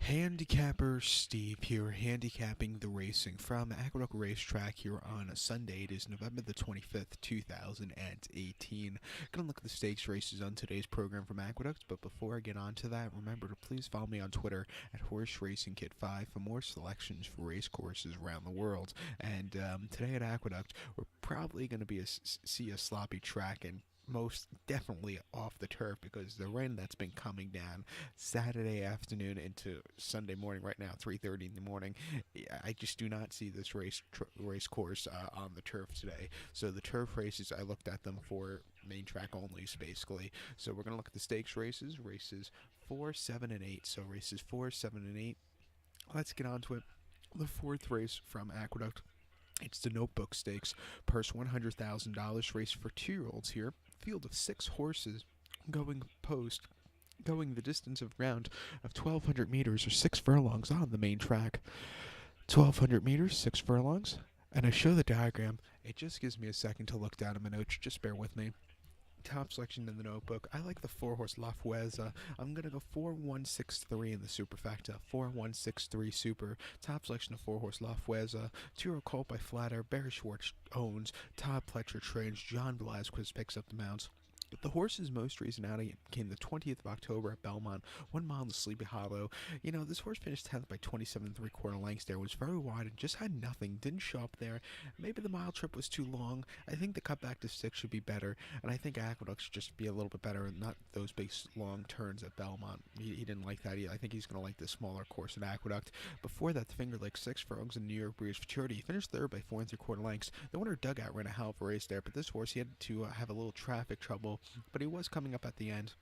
Handicapper Steve here, handicapping the racing from Aqueduct Racetrack here on a Sunday. It is November the 25th, 2018. Gonna look at the stakes races on today's program from Aqueduct, but before I get on to that, remember to please follow me on Twitter at Horse Racing Kit 5 for more selections for race courses around the world. And today at Aqueduct, we're probably gonna see a sloppy track and most definitely off the turf because the rain that's been coming down Saturday afternoon into Sunday morning right now 3:30 in the morning. I just do not see this race course on the turf today. So the turf races, I looked at them for main track onlys basically. So we're going to look at the stakes races 4, 7, and 8. So races 4, 7, and 8. Let's get on to it. The fourth race from Aqueduct, it's the Notebook Stakes. Purse $100,000 race for 2-year-olds here. Field of 6 horses going the distance of ground of 1,200 meters or 6 furlongs on the main track. 1,200 meters, 6 furlongs. And I show the diagram. It just gives me a second to look down at my notes. Just bear with me. Top selection in the notebook. I like the 4-horse La Fueza. I'm going to go 4-1-6-3 in the superfecta. 4-1-6-3 super. Top selection of 4-horse La Fueza. 2-year-old colt by Flatter. Barry Schwartz owns. Todd Pletcher trains. John Velazquez picks up the mounts. The horse's most recent outing came the 20th of October at Belmont, 1 mile in the Sleepy Hollow. You know, this horse finished 10th by 27 3/4 lengths there, was very wide and just had nothing, didn't show up there. Maybe the mile trip was too long. I think the cut back to 6 should be better, and I think Aqueduct should just be a little bit better, not those big long turns at Belmont. He didn't like that. I think he's going to like the smaller course at Aqueduct. Before that, the Finger Lakes 6 furlongs in New York Breeze Futurity. He finished 3rd by 4 3/4 lengths. The winner Dugout ran a hell of a race there, but this horse, he had to have a little traffic trouble, but he was coming up at the end.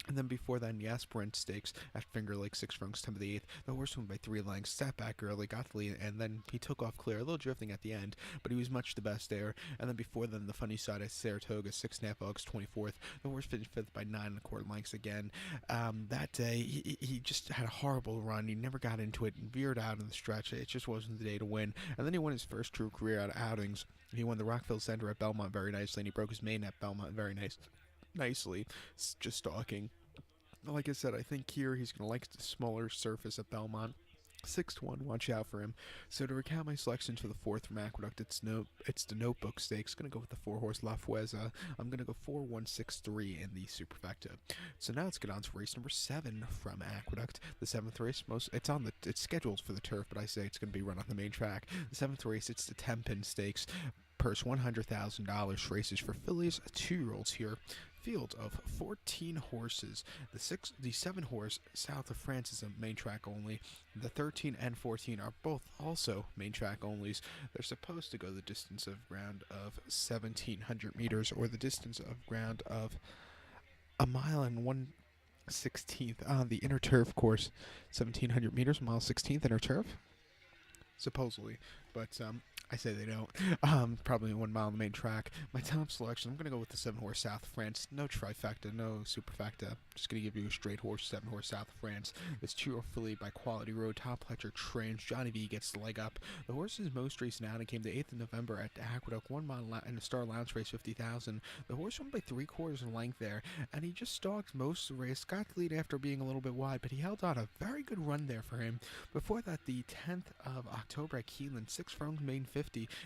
And then before that, in the Aspirant Stakes at Finger Lake, 6 furlongs, 10 to the 8th. The horse won by 3 lengths, sat back early, got the lead, and then he took off clear, a little drifting at the end, but he was much the best there. And then before then, the Funny Side at Saratoga, 6.5 August 24th. The horse finished 5th by 9 1/4 lengths again. That day, he just had a horrible run. He never got into it and veered out in the stretch. It just wasn't the day to win. And then he won his first true career outings. He won the Rockville Center at Belmont very nicely, and he broke his main at Belmont very nicely. Just stalking. Like I said, I think here he's going to like the smaller surface at Belmont. 6-1, watch out for him. So to recount my selections for the 4th from Aqueduct, it's the Notebook Stakes. Going to go with the 4-horse La Fueza. I'm going to go 4-1-6-3 in the superfecta. So now let's get on to race number 7 from Aqueduct. The 7th race, it's scheduled for the turf, but I say it's going to be run on the main track. The 7th race, it's the 10-pin stakes. Purse $100,000 races for fillies, 2-year-olds here. Field of 14 horses. The 7-horse South of France is a main track only. The 13 and 14 are both also main track onlys. They're supposed to go the distance of ground of 1,700 meters, or the distance of ground of a mile and 1/16th on the inner turf course. 1,700 meters, mile 16th inner turf, supposedly, but I say they don't. Probably 1 mile on the main track. My top selection, I'm going to go with the 7-horse South of France. No trifecta, no superfecta. Just going to give you a straight horse, 7-horse South of France. This 2-year-old filly by Quality Road. Top Pletcher trains. Johnny V gets the leg up. The horse's most recent outing came the 8th of November at Aqueduct, 1 mile in the Star Lounge race, 50,000. The horse won by 3/4 in length there, and he just stalked most of the race. Got the lead after being a little bit wide, but he held on a very good run there for him. Before that, the 10th of October at Keeneland, 6 furlongs, main 50.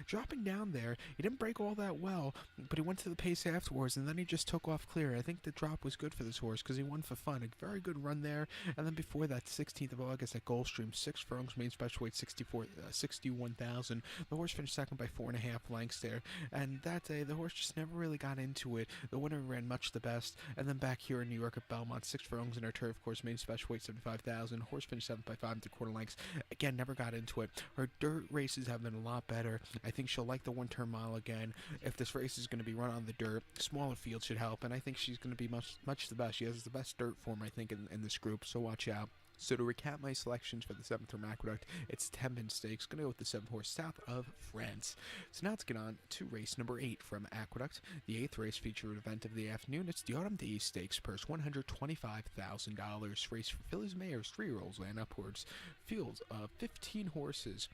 Dropping down there, he didn't break all that well, but he went to the pace afterwards, and then he just took off clear. I think the drop was good for this horse because he won for fun. A very good run there. And then before that, 16th of August at Gulfstream, 6 furlongs, main special weight, 61,000. The horse finished second by 4.5 lengths there. And that day, the horse just never really got into it. The winner ran much the best. And then back here in New York at Belmont, 6 furlongs in her turf course, main special weight, 75,000. Horse finished 7th by 5 3/4 lengths. Again, never got into it. Her dirt races have been a lot better. I think she'll like the 1-turn mile again. If this race is going to be run on the dirt, smaller field should help, and I think she's going to be much the best. She has the best dirt form, I think, in this group, so watch out. So to recap my selections for the 7th from Aqueduct, it's 10-pin stakes. Going to go with the 7-horse South of France. So now let's get on to race number 8 from Aqueduct. The 8th race featured event of the afternoon. It's the Autumn Days Stakes. Purse $125,000. Race for fillies, mares, 3-year-olds and upwards. Field of 15 horses.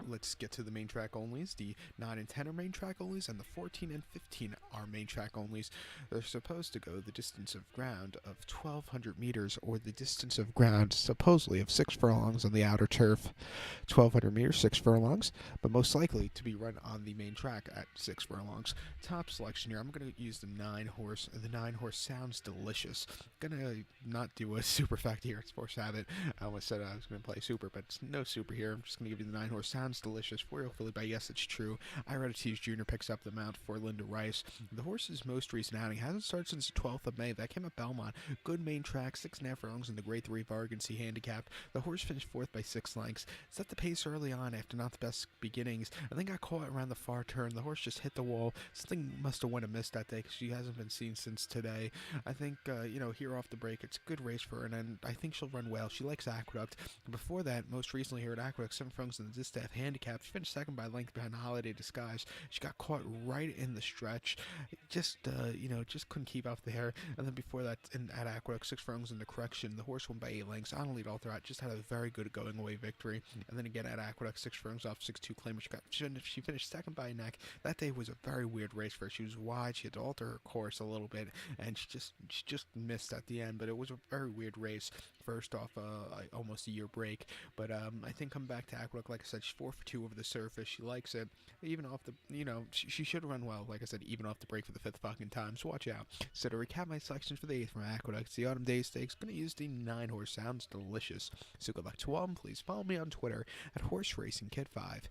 Let's get to the main track onlys. The 9 and 10 are main track onlys, and the 14 and 15 are main track onlys. They're supposed to go the distance of ground of 1,200 meters, or the distance of ground supposedly of 6 furlongs on the outer turf. 1,200 meters, 6 furlongs, but most likely to be run on the main track at 6 furlongs. Top selection here, I'm going to use the 9 horse. The 9 horse sounds delicious. I'm going to not do a superfecta here. It's Force Habit. I almost said I was going to play super, but it's no super here. I'm just going to give you the 9 horse. Sounds delicious. 4-year-old filly, but yes, it's true. Iratis Jr. picks up the mount for Linda Rice. The horse's most recent outing hasn't started since the 12th of May. That came at Belmont. Good main track, 6.5 furlongs in the Grade 3 Vargancy handicap. The horse finished 4th by 6 lengths. Set the pace early on after not the best beginnings, and then got caught around the far turn. The horse just hit the wall. Something must have went amiss that day because she hasn't been seen since today. I think, here off the break, it's a good race for her, and I think she'll run well. She likes Aqueduct. Before that, most recently here at Aqueduct, 7 furlongs in the distaff handicap. She finished 2nd by length behind Holiday Disguise. She got caught right in the stretch. Just couldn't keep off the hair. And then before that, at Aqueduct, 6 furlongs in the correction. The horse won by 8 lengths. On lead all throughout. Just had a very good going away victory. And then again at Aqueduct, 6 furlongs off 6-2 claim. She finished 2nd by a neck. That day was a very weird race for her. She was wide. She had to alter her course a little bit, and she just missed at the end. But it was a very weird race. First off, almost a year break. But I think coming back to Aqueduct, like I said, she's 4 for 2 over the surface. She likes it. Even off the, she should run well. Like I said, even off the break for the 5th fucking time. So watch out. So to recap my selections for the 8th from Aqueduct, it's the Autumn Day Stakes. Going to use the 9 horse. Sounds delicious. So good luck to all. Please follow me on Twitter at Horse Racing Kid 5.